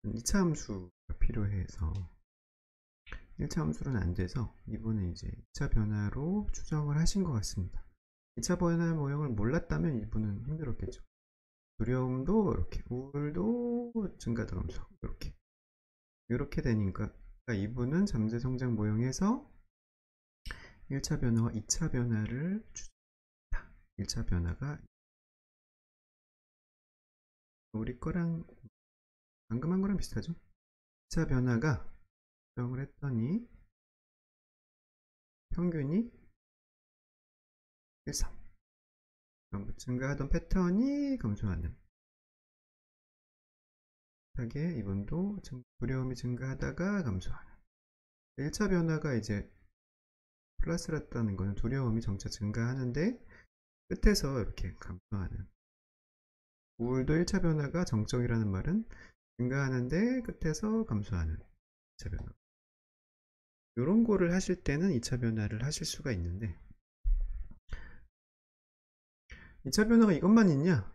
2차 함수가 필요해서 1차 함수로는 안 돼서 이분은 이제 2차 변화로 추정을 하신 것 같습니다. 2차 변화 모형을 몰랐다면 이분은 힘들었겠죠. 두려움도 이렇게 우울도 증가도 감소 이렇게 되니까 이분은 잠재 성장 모형에서 1차 변화와 2차 변화를 추정합니다. 1차 변화가 우리 거랑 방금 한 거랑 비슷하죠. 2차 변화가 추정을 했더니 평균이 1.3 증가하던 패턴이 감소하는 하게 이분도 두려움이 증가하다가 감소하는 1차 변화가 이제 플러스였다는 거는 두려움이 점차 증가하는데 끝에서 이렇게 감소하는 우울도 1차 변화가 정적이라는 말은 증가하는데 끝에서 감소하는 2차 변화 이런 거를 하실 때는 2차 변화를 하실 수가 있는데 2차 변화가 이것만 있냐?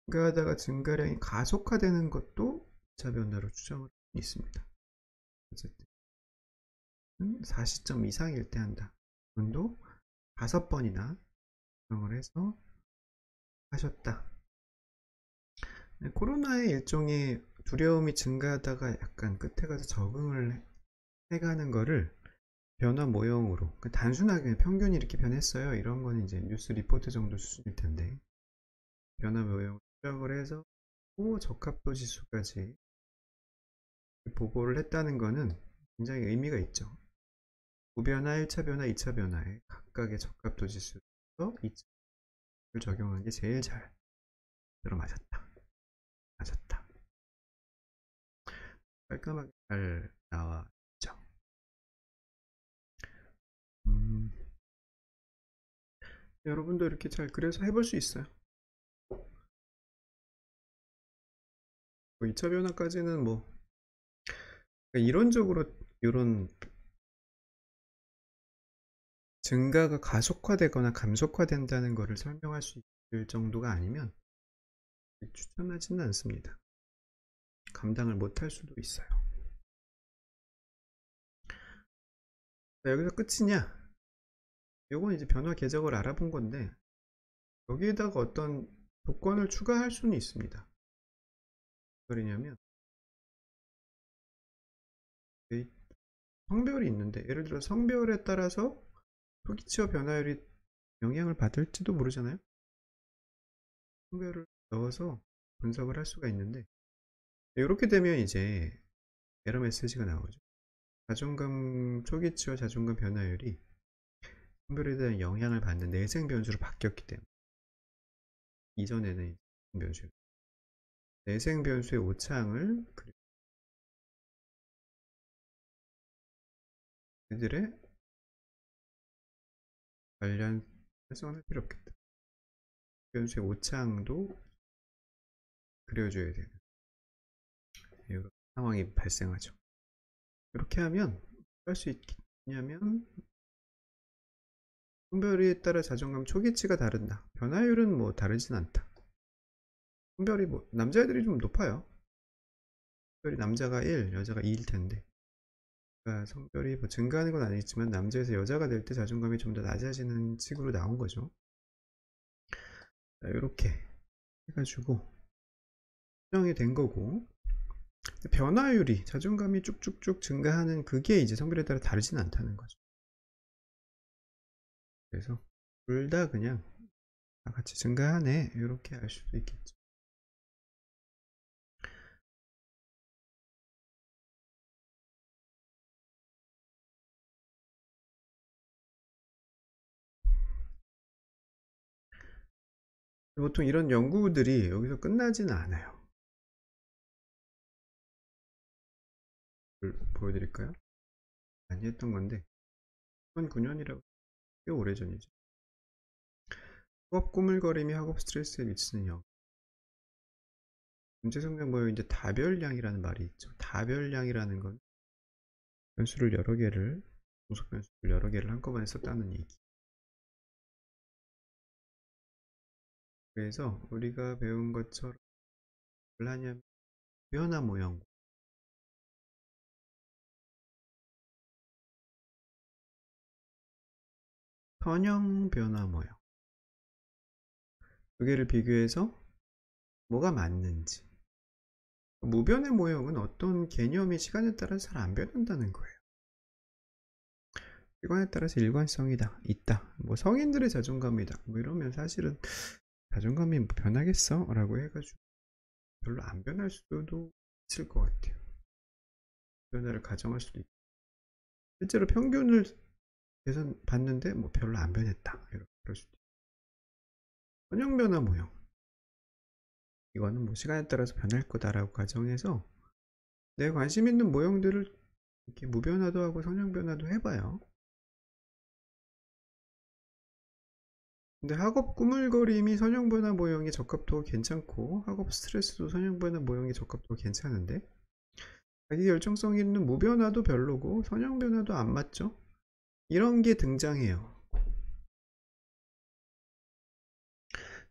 증가하다가 증가량이 가속화되는 것도 2차 변화로 추정을 있습니다. 어쨌든 40점 이상일 때 한다. 이분도 5번이나 추정을 해서 하셨다. 코로나의 일종의 두려움이 증가하다가 약간 끝에 가서 적응을 해가는 거를 변화 모형으로 단순하게 평균이 이렇게 변했어요 이런 거는 이제 뉴스 리포트 정도 수준일 텐데 변화 모형을 추정을 해서 적합도 지수까지 보고를 했다는 거는 굉장히 의미가 있죠. 무변화 1차 변화 2차 변화에 각각의 적합도 지수에서 2차를 적용한 게 제일 잘 들어맞았다. 맞았다. 깔끔하게 잘 나왔죠. 여러분도 이렇게 잘 그려서 해볼 수 있어요. 2차 변화까지는 뭐 이론적으로 이런 증가가 가속화되거나 감속화된다는 것을 설명할 수 있을 정도가 아니면 추천하지는 않습니다. 감당을 못할 수도 있어요. 자, 여기서 끝이냐? 이건 이제 변화 궤적을 알아본 건데 여기에다가 어떤 조건을 추가할 수는 있습니다. 무슨 말이냐면 성별이 있는데 예를 들어 성별에 따라서 초기치와 변화율이 영향을 받을지도 모르잖아요. 성별을 넣어서 분석을 할 수가 있는데 이렇게 되면 이제 에러 메시지가 나오죠. 자존감 초기치와 자존감 변화율이 성별에 대한 영향을 받는 내생 변수로 바뀌었기 때문에 이전에는 변수 내생 변수의 오차항을 그들의 관련 설정을 할 필요 없겠다. 변수의 오차항도 그려줘야 되는 이런 상황이 발생하죠. 이렇게 하면 할 수 있냐면 성별에 따라 자존감 초기치가 다른다. 변화율은 뭐 다르진 않다. 성별이 뭐 남자애들이 좀 높아요. 성별이 남자가 1, 여자가 2일 텐데 성별이 뭐 증가하는 건 아니지만 남자에서 여자가 될 때 자존감이 좀 더 낮아지는 식으로 나온 거죠. 자, 이렇게 해가지고 수정이 된 거고, 변화율이 자존감이 쭉쭉쭉 증가하는 그게 이제 성별에 따라 다르진 않다는 거죠. 그래서 둘 다 그냥 다 같이 증가하네, 이렇게 알 수도 있겠죠. 보통 이런 연구들이 여기서 끝나지는 않아요. 보여드릴까요? 많이 했던 건데 2009년이라고 꽤 오래전이죠. 학업 꾸물거림이 학업 스트레스에 미치는 영향. 문제성장 모여 이제 다별량이라는 말이 있죠. 다별량이라는 건 변수를 여러 개를, 종속 변수를 여러 개를 한꺼번에 썼다는 얘기. 그래서 우리가 배운 것처럼 뭘 하냐면 변화 모형, 선형 변화 모형 두 개를 비교해서 뭐가 맞는지. 무변의 모형은 어떤 개념이 시간에 따라서 잘 안 변한다는 거예요. 시간에 따라서 일관성이다, 있다. 뭐 성인들의 자존감이다, 뭐 이러면 사실은 자존감이 뭐 변하겠어? 라고 해가지고 별로 안 변할 수도 있을 것 같아요. 변화를 가정할 수도 있고, 실제로 평균을 계산 봤는데 뭐 별로 안 변했다, 이럴 수도 있고. 선형 변화 모형, 이거는 뭐 시간에 따라서 변할 거다라고 가정해서 내가 관심 있는 모형들을 이렇게 무변화도 하고 선형 변화도 해봐요. 근데 학업 꾸물거림이 선형 변화 모형이 적합도가 괜찮고, 학업 스트레스도 선형 변화 모형이 적합도가 괜찮은데, 자기 결정성 있는 무변화도 별로고 선형 변화도 안 맞죠? 이런 게 등장해요.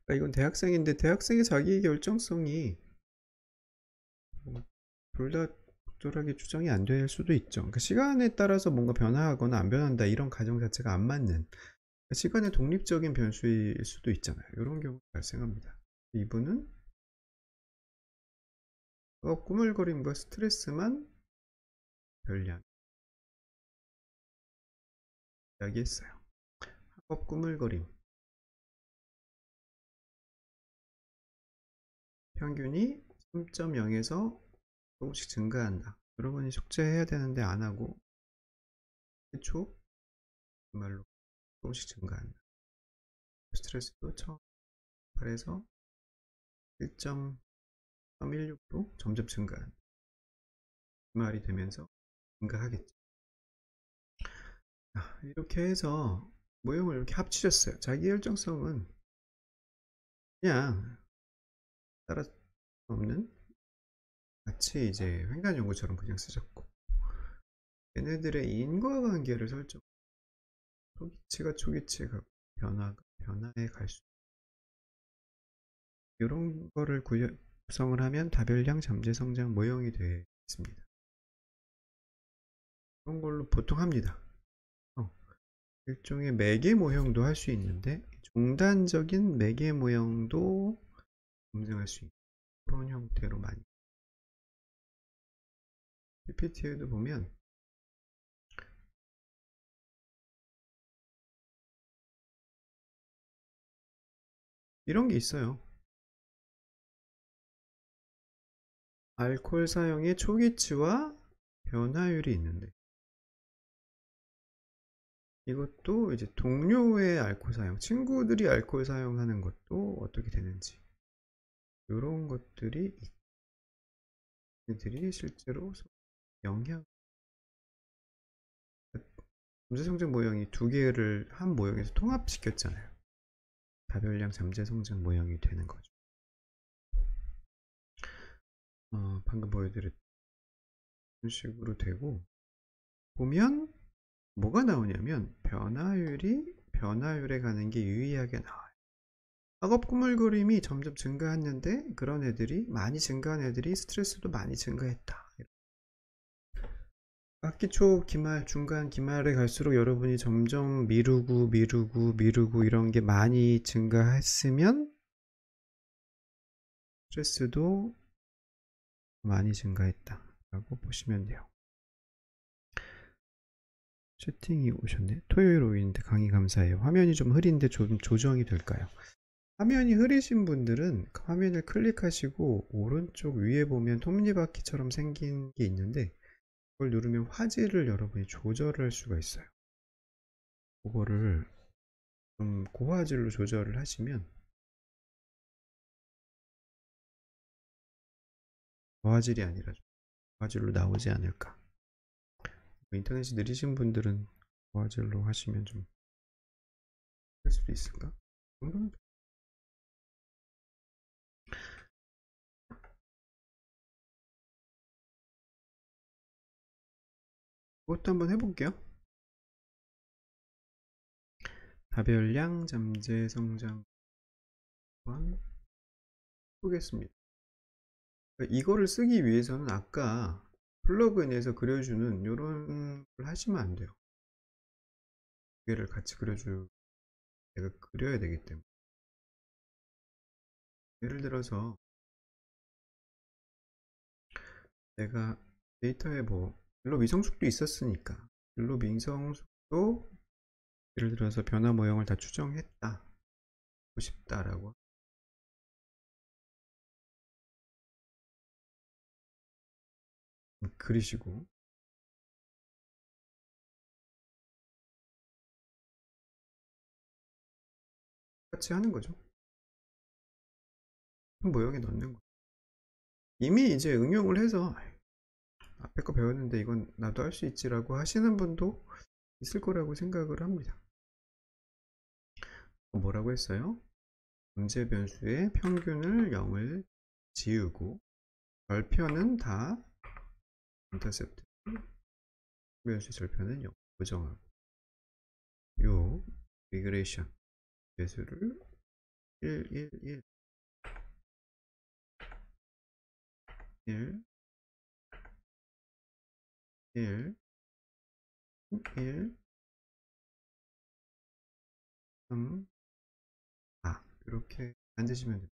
그러니까 이건 대학생인데 대학생의 자기 결정성이 둘 다 적절하게 추정이 안 될 수도 있죠. 그러니까 시간에 따라서 뭔가 변화하거나 안 변한다, 이런 가정 자체가 안 맞는, 그러니까 시간의 독립적인 변수일 수도 있잖아요. 이런 경우가 발생합니다. 이분은 꾸물거림과 스트레스만 별량 이야기했어요. 학업 꾸물거림 평균이 3.0에서 조금씩 증가한다. 여러분이 숙제해야 되는데 안 하고 최초 정말로 조금씩 증가한다. 스트레스도 처음 8에서 1.316로 점점 증가한다. 그 말이 되면서 증가하겠죠. 이렇게 해서 모형을 이렇게 합치셨어요. 자기 결정성은 그냥 따라 없는, 마치 이제 횡단 연구처럼 그냥 쓰셨고, 얘네들의 인과관계를 설정, 초기치가 변화에 갈 수, 이런 거를 구성을 하면 다별량 잠재성장 모형이 되겠습니다. 그런 걸로 보통 합니다. 일종의 매개 모형도 할 수 있는데 종단적인 매개 모형도 검증할 수 있는 그런 형태로 많이, PPT에도 보면 이런 게 있어요. 알코올 사용의 초기치와 변화율이 있는데, 이것도 이제 동료의 알코올 사용, 친구들이 알코올 사용하는 것도 어떻게 되는지, 이런 것들이 이들이 실제로 영향, 잠재성장 모형이 두 개를 한 모형에서 통합시켰잖아요. 다별량 잠재성장 모형이 되는 거죠. 방금 보여드렸던 식으로 되고, 보면 뭐가 나오냐면 변화율에 가는 게 유의하게 나와요. 학업 꾸물거림이 점점 증가했는데 그런 애들이, 많이 증가한 애들이 스트레스도 많이 증가했다. 학기 초 기말, 중간 기말에 갈수록 여러분이 점점 미루고 이런 게 많이 증가했으면 스트레스도 많이 증가했다 라고 보시면 돼요. 채팅이 오셨네. 토요일 오후인데 강의 감사해요. 화면이 좀 흐린데 좀 조정이 될까요? 화면이 흐리신 분들은 화면을 클릭하시고 오른쪽 위에 보면 톱니바퀴처럼 생긴 게 있는데 그걸 누르면 화질을 여러분이 조절을 할 수가 있어요. 그거를 좀 고화질로 조절을 하시면 고화질이 아니라 고화질로 나오지 않을까. 인터넷이 느리신 분들은 고화질로 하시면 좀 할 수도 있을까? 이 정도는 그것도 한번 해볼게요. 다별량 잠재 성장 보겠습니다. 이거를 쓰기 위해서는 아까 플러그인에서 그려주는 이런 걸 하시면 안 돼요. 두 개를 같이 내가 그려야 되기 때문에. 예를 들어서 내가 데이터에 일로 미성숙도 있었으니까 일로 미성숙도 예를 들어서 변화 모형을 다 추정했다 하고 싶다라고 그리시고 같이 하는 거죠. 모형에 넣는 거. 이미 이제 응용을 해서 앞에 거 배웠는데 이건 나도 할 수 있지라고 하시는 분도 있을 거라고 생각을 합니다. 뭐라고 했어요? 문제 변수의 평균을 0을 지우고 절편은 다 인터셉트 변수의 절편은 0 고정하고 요 리그레이션 배수를 1, 1, 1 1 1 1 3 4 이렇게 만드시면 됩니다.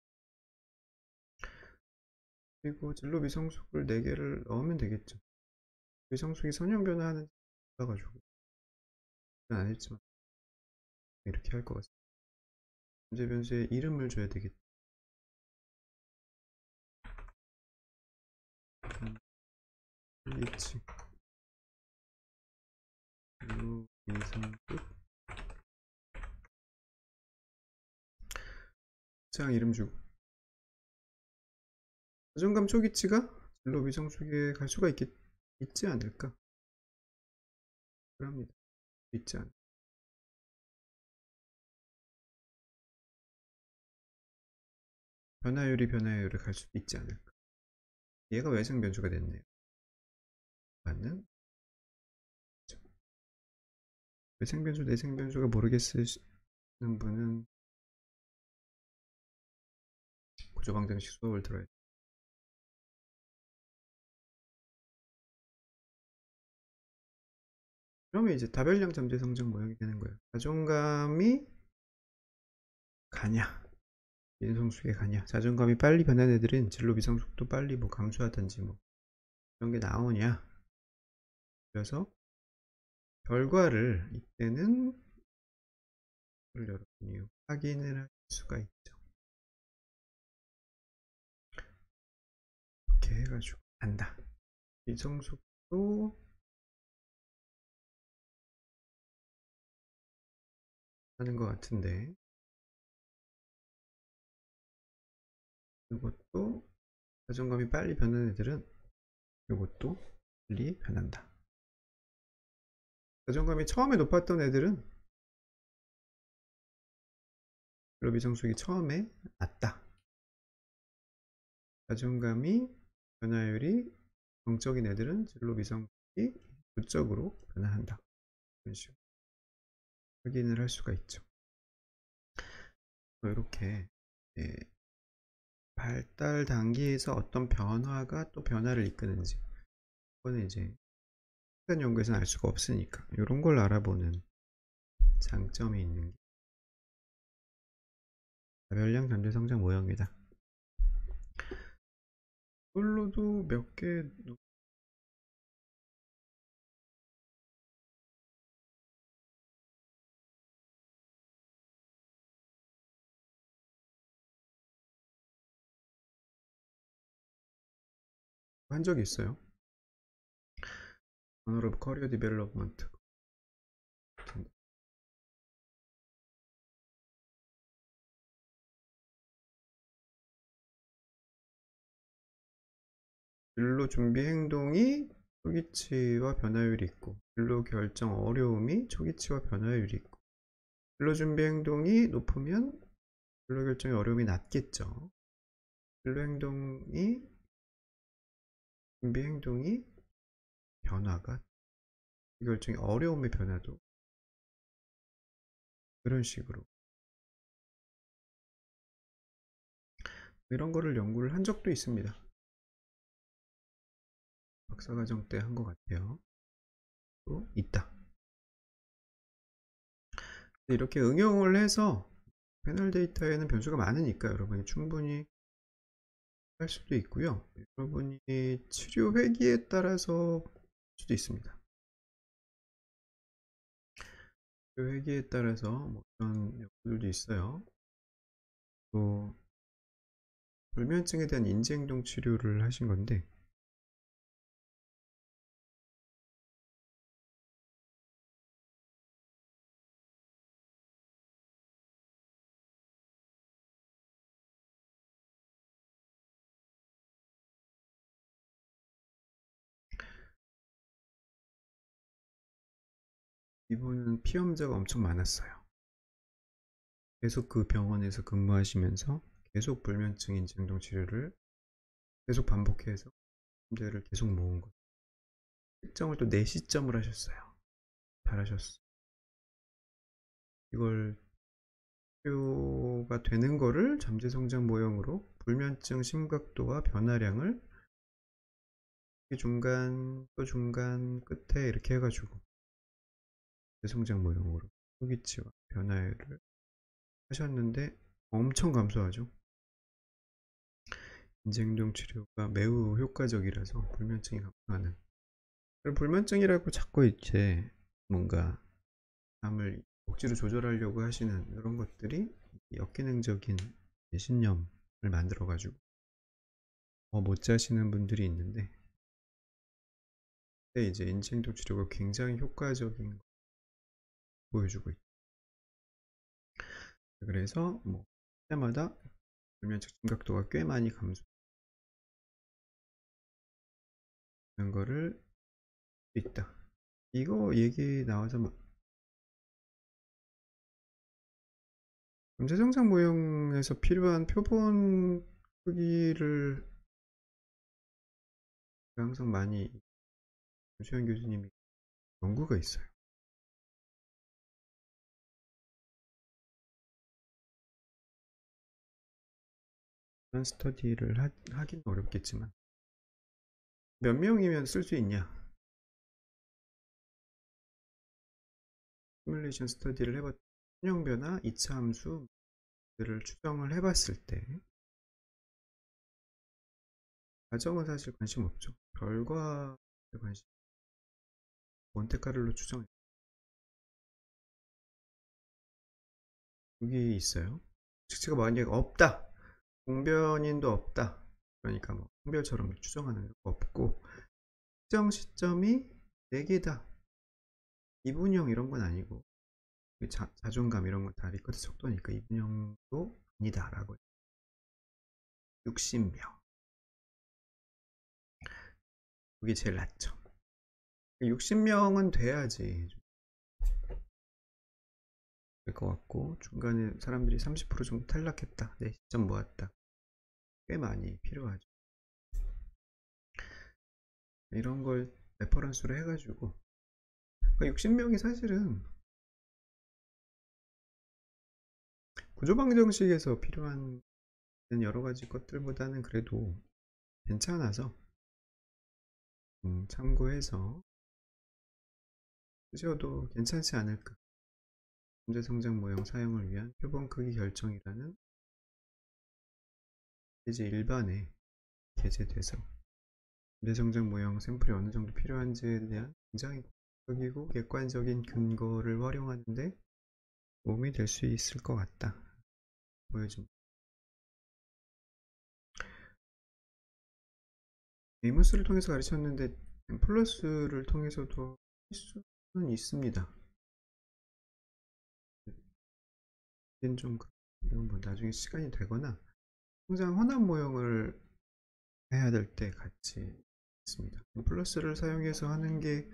그리고 진로 미성숙을 4개를 넣으면 되겠죠. 미성숙이 선형 변화하는 가지고 안 했지만 이렇게 할 것 같습니다. 문제 변수에 이름을 줘야 되겠죠. 일치 진로 미성숙 장 이름 주고 자존감 초기치가 진로 미성숙에 갈 수가 있지 않을까 그럽니다. 있지 않을까. 변화율이 갈 수도 있지 않을까. 얘가 외생 변수가 됐네요. 맞는 외생 변수 내생 변수가 모르겠으시는 분은 구조방정식 수업을 들어야 돼요. 그러면 이제 다별량 잠재 성장 모형이 되는 거예요. 자존감이 가냐 미성숙에 가냐. 자존감이 빨리 변한 애들은 진로 미성숙도 빨리 감소하든지 이런 게 나오냐. 그래서 결과를 이때는 여러분이 확인을 할 수가 있죠. 이렇게 해가지고 간다. 미성숙도 하는 것 같은데 이것도 자존감이 빨리 변하는 애들은 이것도 빨리 변한다. 자존감이 처음에 높았던 애들은 미성숙이 처음에 낮다. 자존감이 변화율이 정적인 애들은 진로 미성숙이 부적으로 변화한다. 이런 식으로 확인을 할 수가 있죠. 이렇게 발달 단계에서 어떤 변화가 또 변화를 이끄는지 그거는 이제 실전 연구에서는 알 수가 없으니까 이런 걸 알아보는 장점이 있는 게 다별량 잠재 성장 모형이다. 이걸로도 몇 개 한 적이 있어요. Journal of Career Development. 진로 준비 행동이 초기치와 변화율이 있고, 진로 결정 어려움이 초기치와 변화율이 있고, 진로 준비 행동이 높으면 진로 결정의 어려움이 낮겠죠. 진로 행동이 준비 행동이 변화가 결정의 어려움의 변화도 그런 식으로 이런 거를 연구를 한 적도 있습니다. 박사과정 때 한 것 같아요. 또 있다. 이렇게 응용을 해서 패널 데이터에는 변수가 많으니까 여러분이 충분히 할 수도 있고요. 여러분이 치료 회기에 따라서 할 수도 있습니다. 치료 회기에 따라서 뭐 그런 연구들도 있어요. 또 불면증에 대한 인지행동 치료를 하신 건데 이분은 피험자가 엄청 많았어요. 계속 그 병원에서 근무하시면서 계속 불면증 인지행동 치료를 계속 반복해서 문제를 계속 모은 거예요. 특정을 또 4시점을 하셨어요. 잘하셨어. 이걸 치료가 되는 거를 잠재성장 모형으로 불면증 심각도와 변화량을 중간 또 중간 끝에 이렇게 해가지고 잠재성장 모형으로 초기치와 변화율을 하셨는데 엄청 감소하죠. 인지행동 치료가 매우 효과적이라서 불면증이 감소하는. 불면증이라고 자꾸 이제 뭔가 잠을 억지로 조절하려고 하시는 이런 것들이 역기능적인 신념을 만들어 가지고 못 자시는 분들이 있는데 그때 이제 인지행동 치료가 굉장히 효과적인 걸 보여주고 있죠. 그래서 뭐 때마다 불면증 심각도가 꽤 많이 감소하는 거를 있다. 이거 얘기 나와서 잠재성장 모형에서 필요한 표본 크기를 항상 많이 조시현 교수님이 연구가 있어요. 그런 스터디를 하긴 어렵겠지만 몇 명이면 쓸 수 있냐? 시뮬레이션 스터디를 해봤 선형 변화, 이차 함수들을 추정을 해봤을 때 과정은 사실 관심 없죠. 결과에 관심. 몬테카를로 추정. 여기 있어요. 측치가 만약에 없다. 공변인도 없다. 그러니까 뭐 홍별처럼 추정하는 거 없고 특정 시점이 4개다. 이분형 이런 건 아니고 자존감 이런 건 다 리커트 속도니까 이분형도 아니다 라고 60명. 그게 제일 낫죠. 60명은 돼야지 될 것 같고 중간에 사람들이 30% 정도 탈락했다. 네, 시점 모았다. 꽤 많이 필요하죠. 이런 걸 레퍼런스로 해가지고 그러니까 60명이 사실은 구조방정식에서 필요한 여러 가지 것들보다는 그래도 괜찮아서 참고해서 쓰셔도 괜찮지 않을까. 잠재성장 모형 사용을 위한 표본 크기 결정이라는 페이지 1반에 게재돼서 잠재성장 모형 샘플이 어느 정도 필요한지에 대한 굉장히 공격적이고 객관적인 근거를 활용하는데 도움이 될 수 있을 것 같다. 보여줍니다. 에이모스를 통해서 가르쳤는데 플러스를 통해서도 할 수는 있습니다. 이건 좀 이건 뭐 나중에 시간이 되거나 성장 혼합 모형을 해야 될 때 같이 있습니다. 플러스를 사용해서 하는 게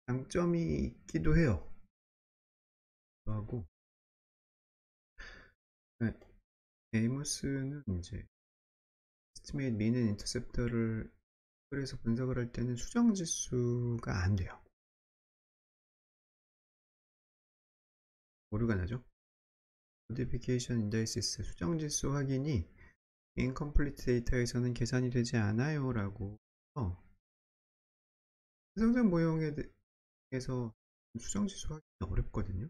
장점이 있기도 해요. 하고 네, 에이모스는 이제 에스티메이트 미는 인터셉터를 그래서 분석을 할 때는 수정 지수가 안 돼요. 오류가 나죠. 모디피케이션 인다이시스 수정 지수 확인이 인컴플리트 데이터에서는 계산이 되지 않아요 라고 성장 모형에 대해서 수정 지수 확인이 어렵거든요.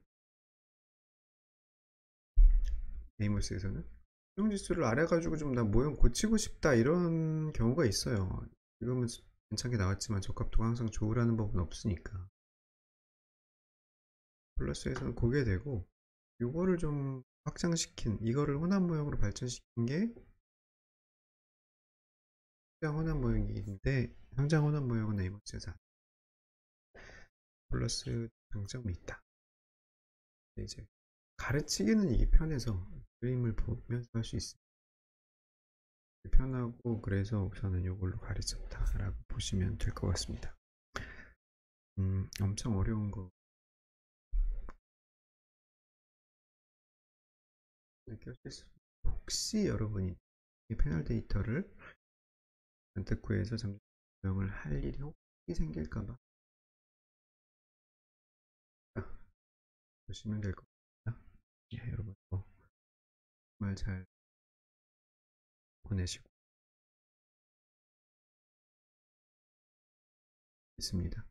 에이모스에서는 수정 지수를 알아가지고 좀 나 모형 고치고 싶다 이런 경우가 있어요. 지금은 괜찮게 나왔지만 적합도가 항상 좋으라는 법은 없으니까 플러스에서는 그게 되고 요거를 좀 확장시킨 이거를 혼합 모형으로 발전시킨 게 성장 혼합 모형인데 성장 혼합 모형은 에이모스에서 플러스 장점이 있다. 이제 가르치기는 이게 편해서 그림을 보면서 할 수 있어요. 편하고 그래서 우선은 이걸로 가르쳤다 라고 보시면 될 것 같습니다. 엄청 어려운 거 느껴질 수 혹시 여러분이 이 패널 데이터를 잔뜩 구해서 잠재 모형을 할 일이 혹시 생길까봐 보시면 될 것 같습니다. 예, 여러분 정말 잘 보내시고 있습니다.